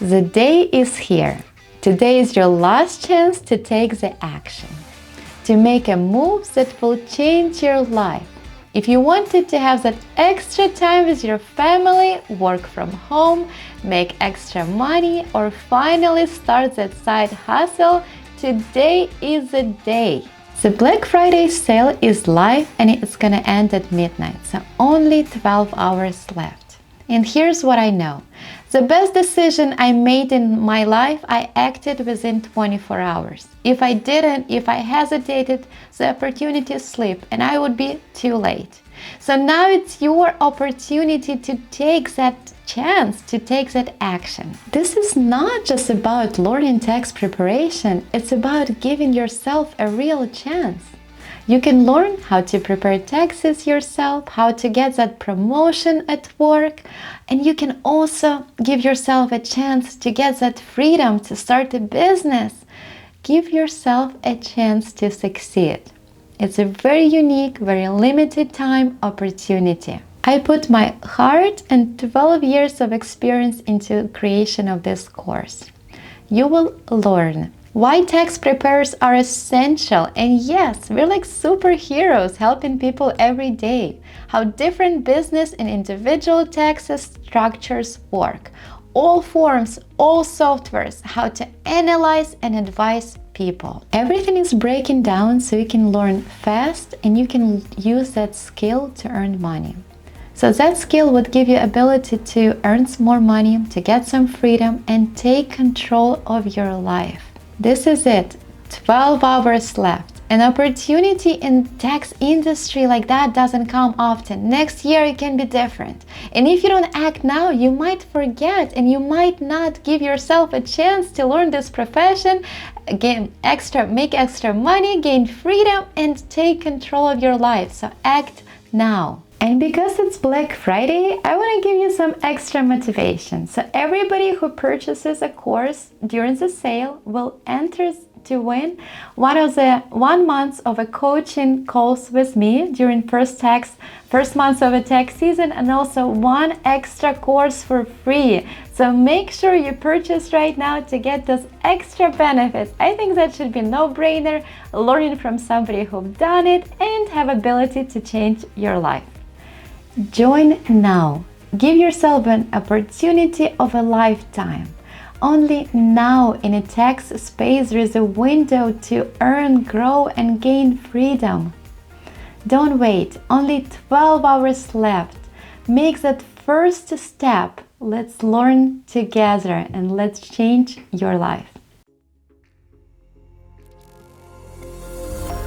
The day is here. Today is your last chance to take the action, to make a move that will change your life. If you wanted to have that extra time with your family, work from home, make extra money, or finally start that side hustle, today is the day. The Black Friday sale is live and it's gonna end at midnight, so only 12 hours left. And here's what I know. The best decision I made in my life, I acted within 24 hours. If I didn't, if I hesitated, the opportunity slipped and I would be too late. So now it's your opportunity to take that chance, to take that action. This is not just about learning tax preparation, it's about giving yourself a real chance. You can learn how to prepare taxes yourself, how to get that promotion at work, and you can also give yourself a chance to get that freedom to start a business. Give yourself a chance to succeed. It's a very unique, very limited time opportunity. I put my heart and 12 years of experience into creation of this course. You will learn why tax preparers are essential, and yes, we're like superheroes helping people every day. How different business and individual taxes structures work. All forms, all softwares, how to analyze and advise people. Everything is breaking down so you can learn fast and you can use that skill to earn money. So that skill would give you ability to earn some more money, to get some freedom and take control of your life. This is it, 12 hours left. An opportunity in tax industry like that doesn't come often. Next year it can be different. And if you don't act now, you might forget and you might not give yourself a chance to learn this profession, make extra money, gain freedom, and take control of your life. So act now. And because it's Black Friday, I want to give you some extra motivation. So everybody who purchases a course during the sale will enter to win one month of a coaching calls with me during first month of a tax season, and also one extra course for free. So make sure you purchase right now to get those extra benefits. I think that should be no-brainer, learning from somebody who've done it and have ability to change your life. Join now. Give yourself an opportunity of a lifetime. Only now in a tax space there is a window to earn, grow and gain freedom. Don't wait. Only 12 hours left. Make that first step. Let's learn together and let's change your life.